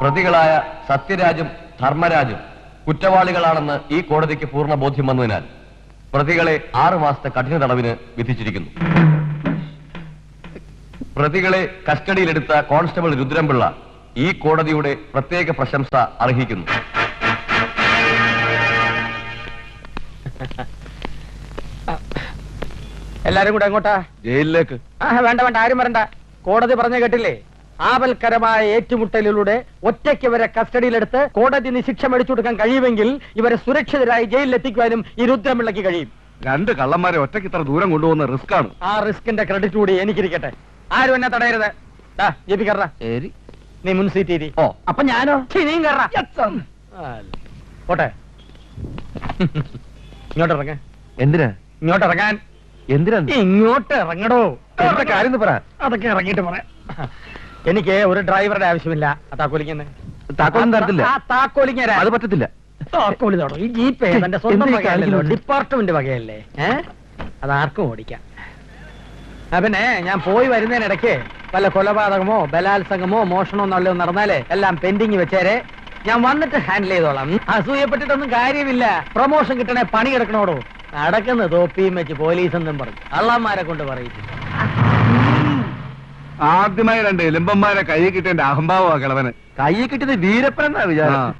പ്രതികളായ സത്യരാജും ധർമ്മരാജും കുറ്റവാളികളാണെന്ന് ഈ കോടതിക്ക് പൂർണ്ണ ബോധ്യം വന്നതിനാൽ പ്രതികളെ 6 മാസത്തെ കഠിന തടവിന് വിധിച്ചിരിക്കുന്നു. പ്രതികളെ കസ്റ്റഡിയിലെടുത്ത കോൺസ്റ്റബിൾ രുദ്രൻപിള്ള ഈ കോടതിയുടെ പ്രത്യേക പ്രശംസ അർഹിക്കുന്നു. എല്ലാരും കൂടെ എങ്ങോട്ടാ? ജയിലിലേക്ക്. വേണ്ട വേണ്ട, ആരും വരണ്ട. കോടതി പറഞ്ഞു കേട്ടില്ലേ? ആപൽക്കരമായ ഏറ്റുമുട്ടലിലൂടെ ഒറ്റയ്ക്ക് ഇവരെ കസ്റ്റഡിയിലെടുത്ത് കോടതി ശിക്ഷ മേടിച്ചു കൊടുക്കാൻ കഴിയുമെങ്കിൽ ഇവരെ സുരക്ഷിതരായി ജയിലിലെത്തിക്കുവാനും ഈ രുദ്രൻപിള്ളയ്ക്ക് കഴിയും. 2 കള്ളന്മാരെ ഒറ്റയ്ക്ക് ഇത്ര ദൂരം കൊണ്ടുപോകുന്ന റിസ്ക് ആണ്. ആ റിസ്കിന്റെ ക്രെഡിറ്റ് കൂടി എനിക്കിരിക്കട്ടെ. ആരും എന്നെ തടയരുത്. നീ മുൻ സീറ്റ്. ഓ, അപ്പൊ ഞാനോ? നീയും കയറാ. പോട്ടെ, ഇങ്ങോട്ട് ഇറങ്ങ. എന്തിനാ ഇങ്ങോട്ട് ഇറങ്ങാൻ? എന്തിനാ? ഇങ്ങോട്ട് ഇറങ്ങടോ. കാര്യം പറ. അതൊക്കെ ഇറങ്ങിയിട്ട് പറയാം. എനിക്ക് ഒരു ഡ്രൈവറുടെ ആവശ്യമില്ല. താക്കോലിങ്ങനെ താക്കോലും തരത്തില്ല. താക്കോലിങ്ങ അത് പറ്റത്തില്ല. താക്കോലി തടോ. ഈ ജീപ്പ് എന്റെ സ്വന്തം വകയല്ലോ, ഡിപ്പാർട്ട്മെന്റ് വകയല്ലേ. അതാർക്കും ഓടിക്കാം. പിന്നെ ഞാൻ പോയി വരുന്നതിനിടയ്ക്ക് വല്ല കൊലപാതകമോ ബലാത്സംഗമോ മോഷണമോ എന്നുള്ളത് നടന്നാലേ എല്ലാം പെൻഡിങ് വെച്ചേരെ. ഞാൻ വന്നിട്ട് ഹാൻഡിൽ ചെയ്തോളാം. അസൂയപ്പെട്ടിട്ടൊന്നും കാര്യമില്ല. പ്രൊമോഷൻ കിട്ടണേ പണി കിടക്കണോടോ. നടക്കുന്ന തോപ്പിയും വെച്ച് പോലീസ് എന്നും പറഞ്ഞു കള്ളന്മാരെ കൊണ്ട് പറയിച്ചു. ആദ്യമായി 2 എലുമ്പന്മാരെ കൈ കിട്ടിയ അഹംഭാവ കിളവന്. കൈ കിട്ടിയത് വീരപ്പനെന്നാ വിചാരം.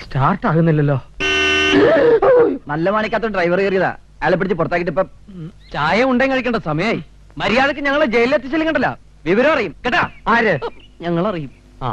സ്റ്റാർട്ട് ആകുന്നില്ലല്ലോ. നല്ല മാണിക്കാത്ത ഡ്രൈവർ കയറിയതാ. അയാളെ പിടിച്ച് പുറത്താക്കിട്ട് ഇപ്പം ചായ ഉണ്ടെങ്കിൽ കഴിക്കേണ്ട സമയായി. മര്യാദക്ക് ഞങ്ങളെ ജയിലിലെത്തിച്ചില്ലെങ്കിണ്ടല്ലോ വിവരം അറിയും കേട്ടാ. ആര്? ഞങ്ങളറിയും. ആ